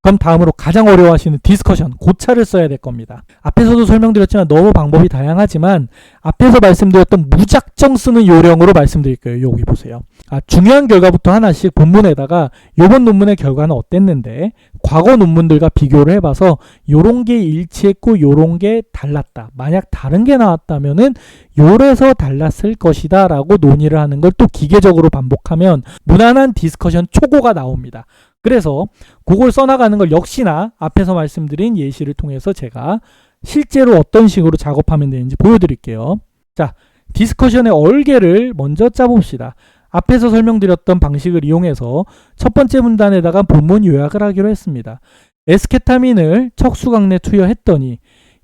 그럼 다음으로 가장 어려워하시는 디스커션, 고차를 써야 될 겁니다. 앞에서도 설명드렸지만 너무 방법이 다양하지만 앞에서 말씀드렸던 무작정 쓰는 요령으로 말씀드릴 거예요. 여기 보세요. 중요한 결과부터 하나씩 본문에다가 요번 논문의 결과는 어땠는데 과거 논문들과 비교를 해봐서 요런 게 일치했고 요런 게 달랐다. 만약 다른 게 나왔다면은 요래서 달랐을 것이다 라고 논의를 하는 걸 또 기계적으로 반복하면 무난한 디스커션 초고가 나옵니다. 그래서 그걸 써나가는 걸 역시나 앞에서 말씀드린 예시를 통해서 제가 실제로 어떤 식으로 작업하면 되는지 보여드릴게요. 자, 디스커션의 얼개를 먼저 짜봅시다. 앞에서 설명드렸던 방식을 이용해서 첫 번째 문단에다가 본문 요약을 하기로 했습니다. 에스케타민을 척수강내 투여했더니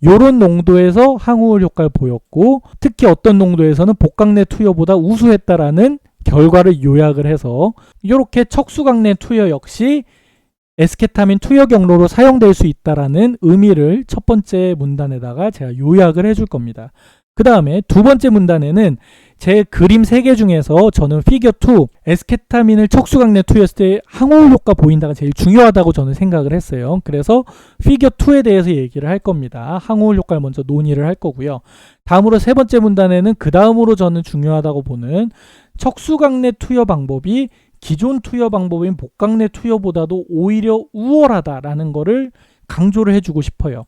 요런 농도에서 항우울 효과를 보였고 특히 어떤 농도에서는 복강내 투여보다 우수했다라는 결과를 요약을 해서 이렇게 척수강내 투여 역시 에스케타민 투여 경로로 사용될 수 있다라는 의미를 첫 번째 문단에다가 제가 요약을 해줄 겁니다. 그 다음에 두 번째 문단에는 제 그림 3개 중에서 저는 피겨 2 에스케타민을 척수강내 투여했을 때 항우울 효과 보인다가 제일 중요하다고 저는 생각을 했어요. 그래서 피겨 2에 대해서 얘기를 할 겁니다. 항우울 효과를 먼저 논의를 할 거고요. 다음으로 세 번째 문단에는 그 다음으로 저는 중요하다고 보는 척수강내 투여 방법이 기존 투여 방법인 복강내 투여보다도 오히려 우월하다라는 거를 강조를 해주고 싶어요.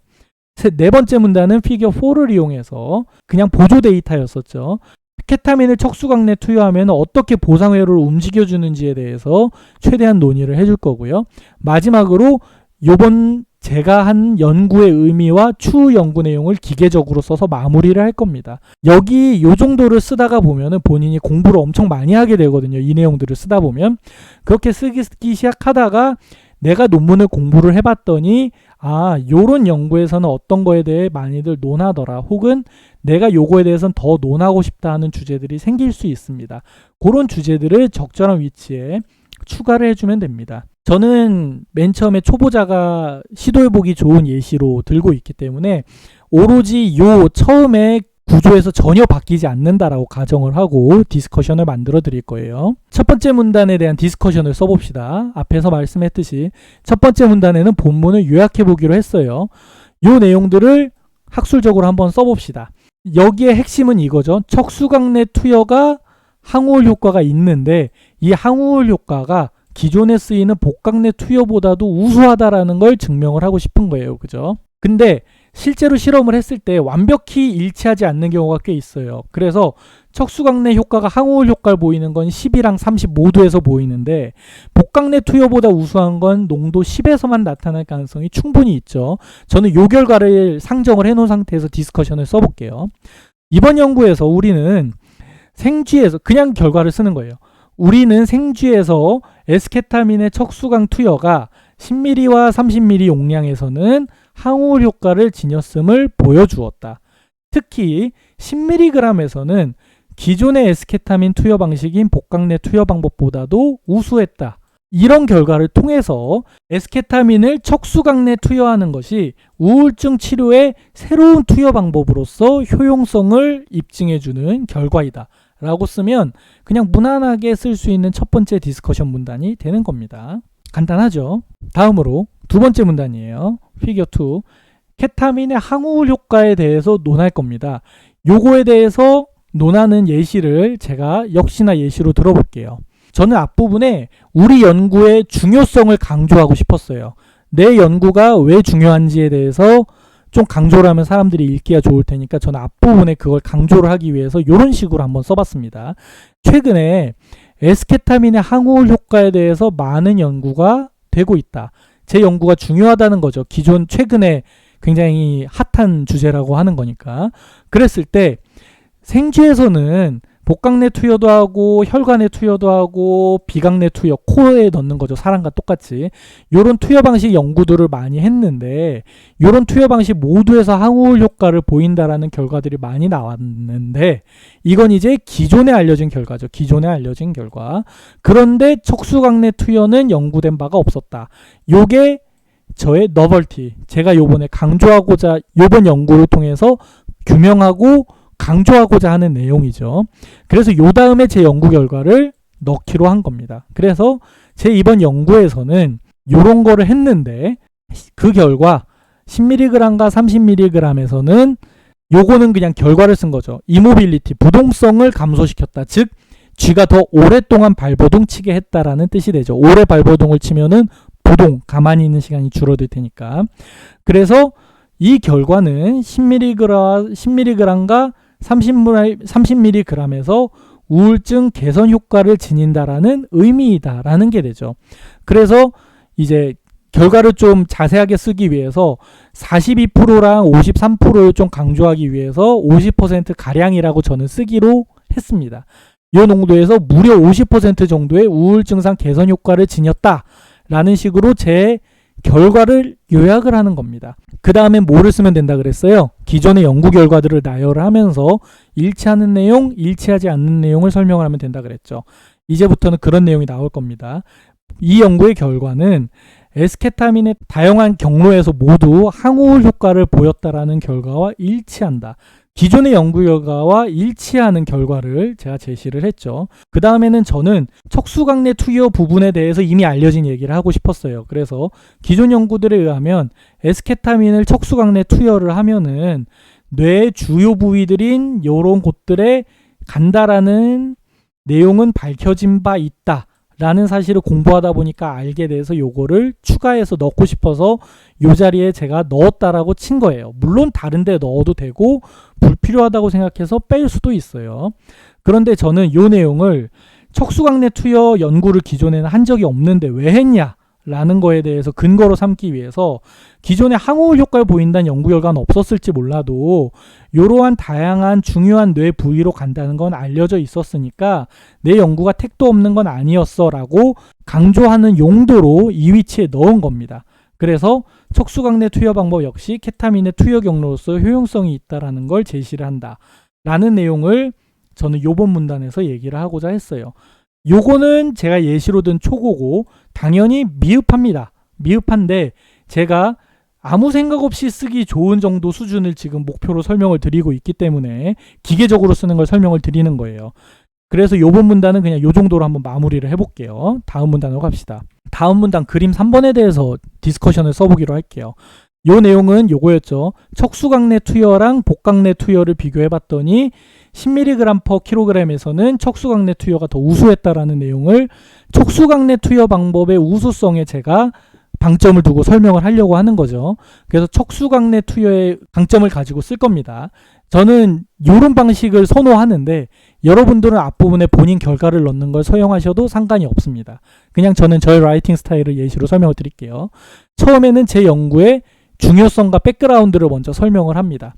네 번째 문단은 피겨 4를 이용해서 그냥 보조 데이터였었죠. 케타민을 척수강내 투여하면 어떻게 보상회로를 움직여주는지에 대해서 최대한 논의를 해줄 거고요. 마지막으로 요번 제가 한 연구의 의미와 추후 연구 내용을 기계적으로 써서 마무리를 할 겁니다. 여기 요 정도를 쓰다가 보면은 본인이 공부를 엄청 많이 하게 되거든요. 이 내용들을 쓰다 보면. 그렇게 쓰기 시작하다가 내가 논문을 공부를 해봤더니 요런 연구에서는 어떤 거에 대해 많이들 논하더라. 혹은 내가 요거에 대해서는 더 논하고 싶다 하는 주제들이 생길 수 있습니다. 그런 주제들을 적절한 위치에 추가를 해주면 됩니다. 저는 맨 처음에 초보자가 시도해보기 좋은 예시로 들고 있기 때문에 오로지 요 처음에 구조에서 전혀 바뀌지 않는다라고 가정을 하고 디스커션을 만들어 드릴 거예요. 첫 번째 문단에 대한 디스커션을 써봅시다. 앞에서 말씀했듯이 첫 번째 문단에는 본문을 요약해 보기로 했어요. 요 내용들을 학술적으로 한번 써봅시다. 여기에 핵심은 이거죠. 척수강내 투여가 항우울 효과가 있는데 이 항우울 효과가 기존에 쓰이는 복강내 투여보다도 우수하다라는 걸 증명을 하고 싶은 거예요. 그죠? 근데 실제로 실험을 했을 때 완벽히 일치하지 않는 경우가 꽤 있어요. 그래서 척수강내 효과가 항우울 효과를 보이는 건 10이랑 30 모두에서 보이는데 복강내 투여보다 우수한 건 농도 10에서만 나타날 가능성이 충분히 있죠. 저는 이 결과를 상정을 해놓은 상태에서 디스커션을 써볼게요. 이번 연구에서 우리는 생쥐에서 그냥 결과를 쓰는 거예요. 우리는 생쥐에서 에스케타민의 척수강 투여가 10ml와 30ml 용량에서는 항우울 효과를 지녔음을 보여주었다. 특히 10mg에서는 기존의 에스케타민 투여 방식인 복강내 투여 방법보다도 우수했다. 이런 결과를 통해서 에스케타민을 척수강내 투여하는 것이 우울증 치료의 새로운 투여 방법으로서 효용성을 입증해주는 결과이다. 라고 쓰면 그냥 무난하게 쓸 수 있는 첫 번째 디스커션 문단이 되는 겁니다. 간단하죠? 다음으로 두 번째 문단이에요. 피겨 2. 케타민의 항우울 효과에 대해서 논할 겁니다. 요거에 대해서 논하는 예시를 제가 역시나 예시로 들어볼게요. 저는 앞부분에 우리 연구의 중요성을 강조하고 싶었어요. 내 연구가 왜 중요한지에 대해서 좀 강조를 하면 사람들이 읽기가 좋을 테니까 저는 앞부분에 그걸 강조를 하기 위해서 이런 식으로 한번 써봤습니다. 최근에 에스케타민의 항우울 효과에 대해서 많은 연구가 되고 있다. 제 연구가 중요하다는 거죠. 기존 최근에 굉장히 핫한 주제라고 하는 거니까. 그랬을 때 생쥐에서는 복강내 투여도 하고 혈관내 투여도 하고 비강내 투여, 코에 넣는 거죠. 사람과 똑같이. 요런 투여 방식 연구들을 많이 했는데 요런 투여 방식 모두에서 항우울 효과를 보인다라는 결과들이 많이 나왔는데 이건 이제 기존에 알려진 결과죠. 기존에 알려진 결과. 그런데 척수강내 투여는 연구된 바가 없었다. 요게 저의 너벌티. 제가 요번에 강조하고자 요번 연구를 통해서 규명하고 강조하고자 하는 내용이죠. 그래서 요 다음에 제 연구 결과를 넣기로 한 겁니다. 그래서 제 이번 연구에서는 요런 거를 했는데 그 결과 10mg과 30mg에서는 요거는 그냥 결과를 쓴 거죠. 이모빌리티, 부동성을 감소시켰다. 즉 쥐가 더 오랫동안 발버둥 치게 했다라는 뜻이 되죠. 오래 발버둥을 치면은 보동, 가만히 있는 시간이 줄어들 테니까. 그래서 이 결과는 10mg과 30mg에서 우울증 개선 효과를 지닌다라는 의미이다라는 게 되죠. 그래서 이제 결과를 좀 자세하게 쓰기 위해서 42%랑 53%를 좀 강조하기 위해서 50% 가량이라고 저는 쓰기로 했습니다. 이 농도에서 무려 50% 정도의 우울증상 개선 효과를 지녔다라는 식으로 제 결과를 요약을 하는 겁니다. 그 다음에 뭐를 쓰면 된다 그랬어요? 기존의 연구 결과들을 나열을 하면서 일치하는 내용, 일치하지 않는 내용을 설명을 하면 된다 그랬죠. 이제부터는 그런 내용이 나올 겁니다. 이 연구의 결과는 에스케타민의 다양한 경로에서 모두 항우울 효과를 보였다라는 결과와 일치한다. 기존의 연구 결과와 일치하는 결과를 제가 제시를 했죠. 그 다음에는 저는 척수강내 투여 부분에 대해서 이미 알려진 얘기를 하고 싶었어요. 그래서 기존 연구들에 의하면 에스케타민을 척수강내 투여를 하면은 뇌의 주요 부위들인 요런 곳들에 간다라는 내용은 밝혀진 바 있다 라는 사실을 공부하다 보니까 알게 돼서 요거를 추가해서 넣고 싶어서 요 자리에 제가 넣었다라고 친 거예요. 물론 다른 데 넣어도 되고 불필요하다고 생각해서 뺄 수도 있어요. 그런데 저는 요 내용을 척수강내 투여 연구를 기존에는 한 적이 없는데 왜 했냐 라는 거에 대해서 근거로 삼기 위해서 기존에 항우울 효과를 보인다는 연구 결과는 없었을지 몰라도 이러한 다양한 중요한 뇌 부위로 간다는 건 알려져 있었으니까 내 연구가 택도 없는 건 아니었어 라고 강조하는 용도로 이 위치에 넣은 겁니다. 그래서 척수강내 투여 방법 역시 케타민의 투여 경로로서 효용성이 있다는 걸 제시를 한다 라는 내용을 저는 요번 문단에서 얘기를 하고자 했어요. 요거는 제가 예시로 든 초고고 당연히 미흡합니다. 미흡한데 제가 아무 생각 없이 쓰기 좋은 정도 수준을 지금 목표로 설명을 드리고 있기 때문에 기계적으로 쓰는 걸 설명을 드리는 거예요. 그래서 요번 문단은 그냥 요 정도로 한번 마무리를 해볼게요. 다음 문단으로 갑시다. 다음 문단 그림 3번에 대해서 디스커션을 써보기로 할게요. 요 내용은 요거였죠. 척수강내 투여랑 복강내 투여를 비교해봤더니 10mg/kg에서는 척수강내 투여가 더 우수했다라는 내용을 척수강내 투여 방법의 우수성에 제가 방점을 두고 설명을 하려고 하는 거죠. 그래서 척수강내 투여의 강점을 가지고 쓸 겁니다. 저는 이런 방식을 선호하는데 여러분들은 앞부분에 본인 결과를 넣는 걸 사용하셔도 상관이 없습니다. 그냥 저는 저의 라이팅 스타일을 예시로 설명을 드릴게요. 처음에는 제 연구의 중요성과 백그라운드를 먼저 설명을 합니다.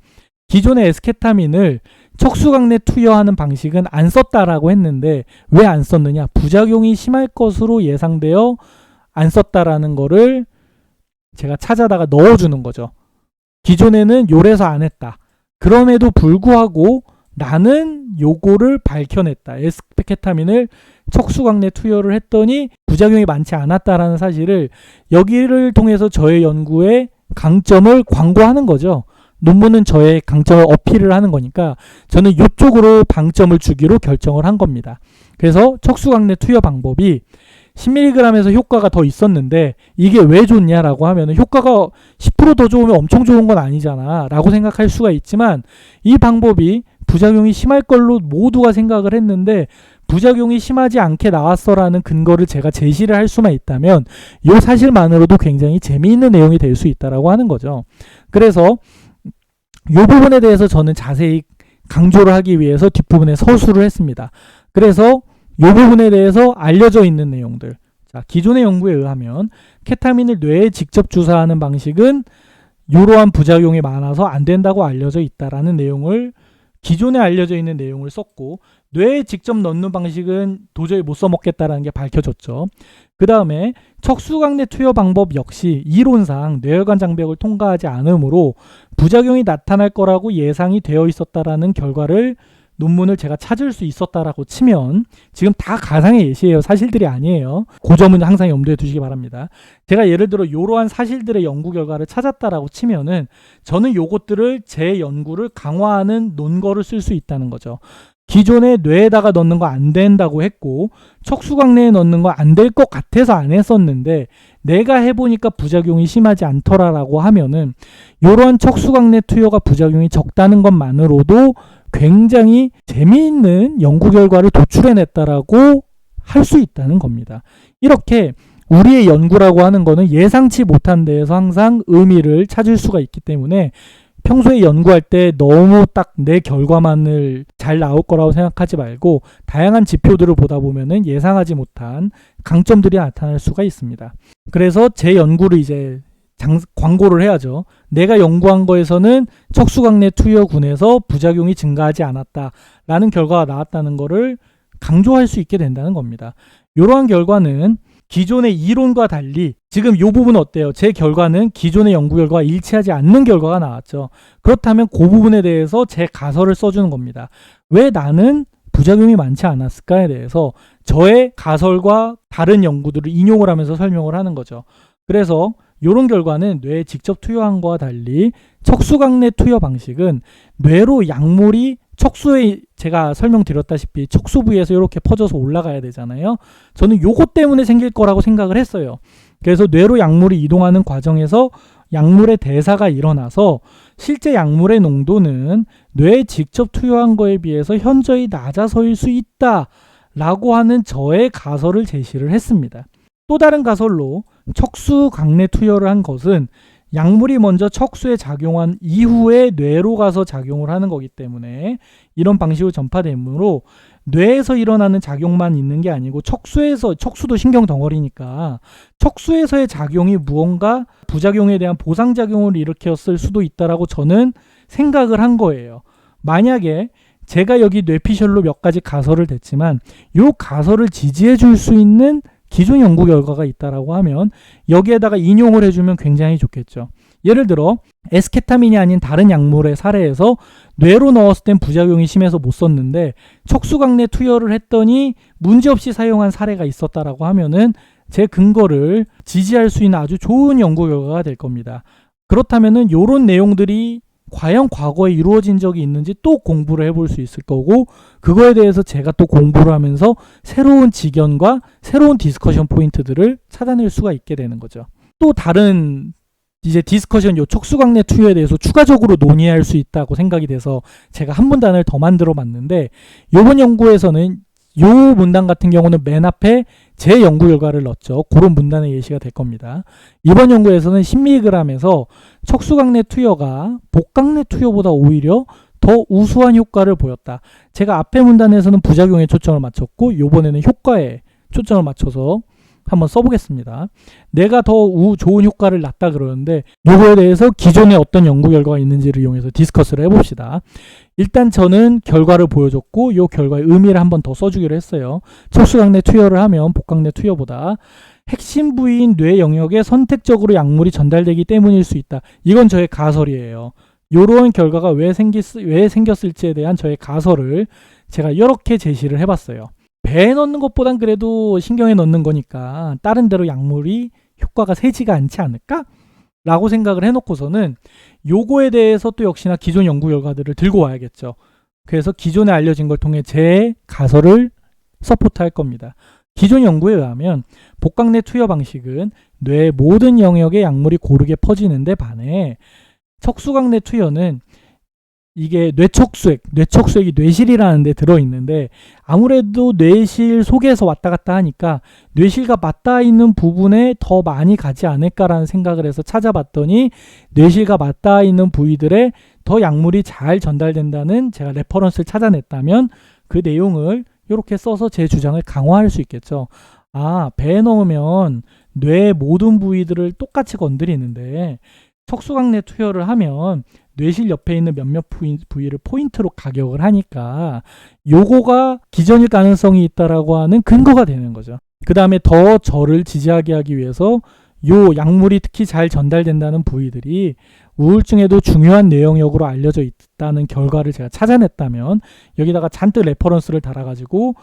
기존의 에스케타민을 척수강내 투여하는 방식은 안 썼다라고 했는데 왜 안 썼느냐? 부작용이 심할 것으로 예상되어 안 썼다라는 거를 제가 찾아다가 넣어주는 거죠. 기존에는 요래서 안 했다. 그럼에도 불구하고 나는 요거를 밝혀냈다. 에스케타민을 척수강내 투여를 했더니 부작용이 많지 않았다라는 사실을 여기를 통해서 저의 연구의 강점을 광고하는 거죠. 논문은 저의 강점을 어필을 하는 거니까 저는 이쪽으로 방점을 주기로 결정을 한 겁니다. 그래서 척수강내 투여 방법이 10mg에서 효과가 더 있었는데 이게 왜 좋냐라고 하면 효과가 10% 더 좋으면 엄청 좋은 건 아니잖아 라고 생각할 수가 있지만 이 방법이 부작용이 심할 걸로 모두가 생각을 했는데 부작용이 심하지 않게 나왔어라는 근거를 제가 제시를 할 수만 있다면 이 사실만으로도 굉장히 재미있는 내용이 될 수 있다라고 하는 거죠. 그래서 이 부분에 대해서 저는 자세히 강조를 하기 위해서 뒷부분에 서술을 했습니다. 그래서 이 부분에 대해서 알려져 있는 내용들. 자, 기존의 연구에 의하면 케타민을 뇌에 직접 주사하는 방식은 이러한 부작용이 많아서 안 된다고 알려져 있다라는 내용을 기존에 알려져 있는 내용을 썼고 뇌에 직접 넣는 방식은 도저히 못 써먹겠다라는 게 밝혀졌죠. 그 다음에 척수강내 투여 방법 역시 이론상 뇌혈관 장벽을 통과하지 않으므로 부작용이 나타날 거라고 예상이 되어 있었다라는 결과를 논문을 제가 찾을 수 있었다라고 치면 지금 다 가상의 예시예요. 사실들이 아니에요. 그 점은 항상 염두에 두시기 바랍니다. 제가 예를 들어 이러한 사실들의 연구 결과를 찾았다라고 치면은 저는 요것들을 제 연구를 강화하는 논거를 쓸 수 있다는 거죠. 기존에 뇌에다가 넣는 거 안 된다고 했고 척수강내에 넣는 거 안 될 것 같아서 안 했었는데 내가 해보니까 부작용이 심하지 않더라라고 하면은 이런 척수광내 투여가 부작용이 적다는 것만으로도 굉장히 재미있는 연구 결과를 도출해냈다라고 할 수 있다는 겁니다. 이렇게 우리의 연구라고 하는 거는 예상치 못한 데에서 항상 의미를 찾을 수가 있기 때문에 평소에 연구할 때 너무 딱 내 결과만을 잘 나올 거라고 생각하지 말고 다양한 지표들을 보다 보면은 예상하지 못한 강점들이 나타날 수가 있습니다. 그래서 제 연구를 이제 광고를 해야죠. 내가 연구한 거에서는 척수광내 투여군에서 부작용이 증가하지 않았다라는 결과가 나왔다는 거를 강조할 수 있게 된다는 겁니다. 이러한 결과는 기존의 이론과 달리 지금 이 부분 어때요? 제 결과는 기존의 연구 결과와 일치하지 않는 결과가 나왔죠. 그렇다면 그 부분에 대해서 제 가설을 써주는 겁니다. 왜 나는 부작용이 많지 않았을까에 대해서 저의 가설과 다른 연구들을 인용을 하면서 설명을 하는 거죠. 그래서 이런 결과는 뇌에 직접 투여한 거와 달리 척수광내 투여 방식은 뇌로 약물이 척수에 제가 설명드렸다시피 척수 부위에서 이렇게 퍼져서 올라가야 되잖아요. 저는 요것 때문에 생길 거라고 생각을 했어요. 그래서 뇌로 약물이 이동하는 과정에서 약물의 대사가 일어나서 실제 약물의 농도는 뇌에 직접 투여한 거에 비해서 현저히 낮아서일 수 있다라고 하는 저의 가설을 제시를 했습니다. 또 다른 가설로 척수광내 투여를 한 것은 약물이 먼저 척수에 작용한 이후에 뇌로 가서 작용을 하는 거기 때문에 이런 방식으로 전파되므로 뇌에서 일어나는 작용만 있는 게 아니고 척수도 신경 덩어리니까 척수에서의 작용이 무언가 부작용에 대한 보상작용을 일으켰을 수도 있다라고 저는 생각을 한 거예요. 만약에 제가 여기 뇌피셜로 몇 가지 가설을 댔지만 이 가설을 지지해 줄 수 있는 기존 연구 결과가 있다라고 하면 여기에다가 인용을 해주면 굉장히 좋겠죠. 예를 들어 에스케타민이 아닌 다른 약물의 사례에서 뇌로 넣었을 땐 부작용이 심해서 못 썼는데 척수광내 투여를 했더니 문제없이 사용한 사례가 있었다라고 하면은 제 근거를 지지할 수 있는 아주 좋은 연구 결과가 될 겁니다. 그렇다면은 이런 내용들이 과연 과거에 이루어진 적이 있는지 또 공부를 해볼 수 있을 거고 그거에 대해서 제가 또 공부를 하면서 새로운 지견과 새로운 디스커션 포인트들을 찾아낼 수가 있게 되는 거죠. 또 다른 이제 디스커션 요 척수광내 투여에 대해서 추가적으로 논의할 수 있다고 생각이 돼서 제가 한 문단을 더 만들어 봤는데 이번 연구에서는 요 문단 같은 경우는 맨 앞에 제 연구 결과를 넣었죠. 그런 문단의 예시가 될 겁니다. 이번 연구에서는 10mg에서 척수광내 투여가 복강내 투여보다 오히려 더 우수한 효과를 보였다. 제가 앞에 문단에서는 부작용에 초점을 맞췄고 이번에는 효과에 초점을 맞춰서 한번 써보겠습니다. 내가 더 좋은 효과를 냈다 그러는데 이거에 대해서 기존에 어떤 연구 결과가 있는지를 이용해서 디스커스를 해봅시다. 일단 저는 결과를 보여줬고 이 결과의 의미를 한번 더 써주기로 했어요. 척수광내 투여를 하면 복강내 투여보다 핵심 부위인 뇌 영역에 선택적으로 약물이 전달되기 때문일 수 있다. 이건 저의 가설이에요. 이런 결과가 왜 생겼을지에 대한 저의 가설을 제가 이렇게 제시를 해봤어요. 배에 넣는 것보단 그래도 신경에 넣는 거니까 다른 데로 약물이 효과가 세지가 않지 않을까? 라고 생각을 해놓고서는 요거에 대해서 또 역시나 기존 연구 결과들을 들고 와야겠죠. 그래서 기존에 알려진 걸 통해 제 가설을 서포트할 겁니다. 기존 연구에 의하면 복강내 투여 방식은 뇌의 모든 영역에 약물이 고르게 퍼지는데 반해 척수광내 투여는 이게 뇌척수액이 뇌실이라는 데 들어있는데 아무래도 뇌실 속에서 왔다 갔다 하니까 뇌실과 맞닿아 있는 부분에 더 많이 가지 않을까라는 생각을 해서 찾아봤더니 뇌실과 맞닿아 있는 부위들에 더 약물이 잘 전달된다는 제가 레퍼런스를 찾아냈다면 그 내용을 이렇게 써서 제 주장을 강화할 수 있겠죠. 배에 넣으면 뇌의 모든 부위들을 똑같이 건드리는데 척수광내 투여를 하면 뇌실 옆에 있는 몇몇 부위를 포인트로 가격을 하니까 요거가 기전일 가능성이 있다라고 하는 근거가 되는 거죠. 그 다음에 더 저를 지지하게 하기 위해서 요 약물이 특히 잘 전달된다는 부위들이 우울증에도 중요한 뇌 영역으로 알려져 있다는 결과를 제가 찾아냈다면 여기다가 잔뜩 레퍼런스를 달아가지고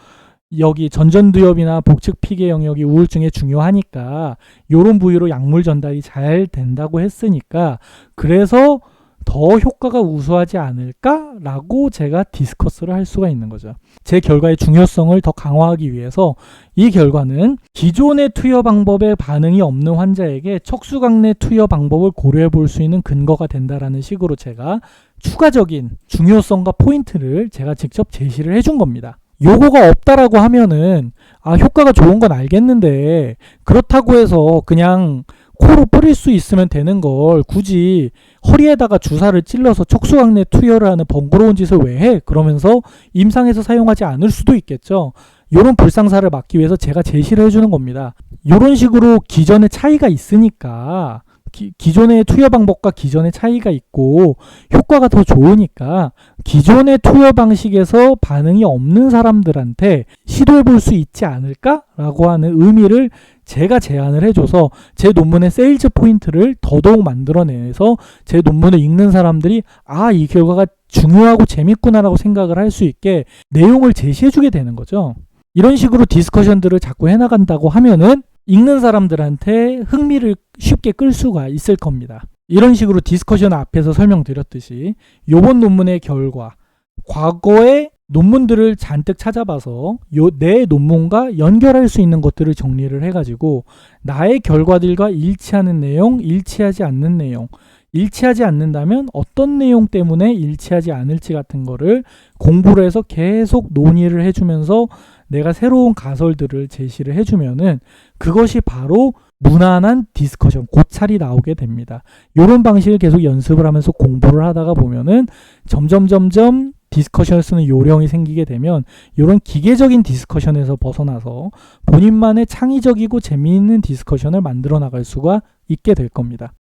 여기 전전두엽이나 복측피계 영역이 우울증에 중요하니까 요런 부위로 약물 전달이 잘 된다고 했으니까 그래서 더 효과가 우수하지 않을까라고 제가 디스커스를 할 수가 있는 거죠. 제 결과의 중요성을 더 강화하기 위해서 이 결과는 기존의 투여 방법에 반응이 없는 환자에게 척수강내 투여 방법을 고려해 볼 수 있는 근거가 된다라는 식으로 제가 추가적인 중요성과 포인트를 제가 직접 제시를 해준 겁니다. 요거가 없다라고 하면은 효과가 좋은 건 알겠는데 그렇다고 해서 그냥 코로 뿌릴 수 있으면 되는 걸 굳이 허리에다가 주사를 찔러서 척수강내 투여를 하는 번거로운 짓을 왜 해? 그러면서 임상에서 사용하지 않을 수도 있겠죠. 이런 불상사를 막기 위해서 제가 제시를 해주는 겁니다. 이런 식으로 기존의 차이가 있으니까 기존의 투여 방법과 기존의 차이가 있고 효과가 더 좋으니까 기존의 투여 방식에서 반응이 없는 사람들한테 시도해 볼 수 있지 않을까라고 하는 의미를 제가 제안을 해줘서 제 논문의 세일즈 포인트를 더더욱 만들어내서 제 논문을 읽는 사람들이 이 결과가 중요하고 재밌구나라고 생각을 할 수 있게 내용을 제시해주게 되는 거죠. 이런 식으로 디스커션들을 자꾸 해나간다고 하면은 읽는 사람들한테 흥미를 쉽게 끌 수가 있을 겁니다. 이런 식으로 디스커션 앞에서 설명드렸듯이 이번 논문의 결과, 과거의 논문들을 잔뜩 찾아봐서 내 논문과 연결할 수 있는 것들을 정리를 해가지고 나의 결과들과 일치하는 내용, 일치하지 않는 내용, 일치하지 않는다면 어떤 내용 때문에 일치하지 않을지 같은 거를 공부를 해서 계속 논의를 해주면서 내가 새로운 가설들을 제시를 해주면은 그것이 바로 무난한 디스커션, 고찰이 나오게 됩니다. 이런 방식을 계속 연습을 하면서 공부를 하다가 보면은 점점 디스커션을 쓰는 요령이 생기게 되면 이런 기계적인 디스커션에서 벗어나서 본인만의 창의적이고 재미있는 디스커션을 만들어 나갈 수가 있게 될 겁니다.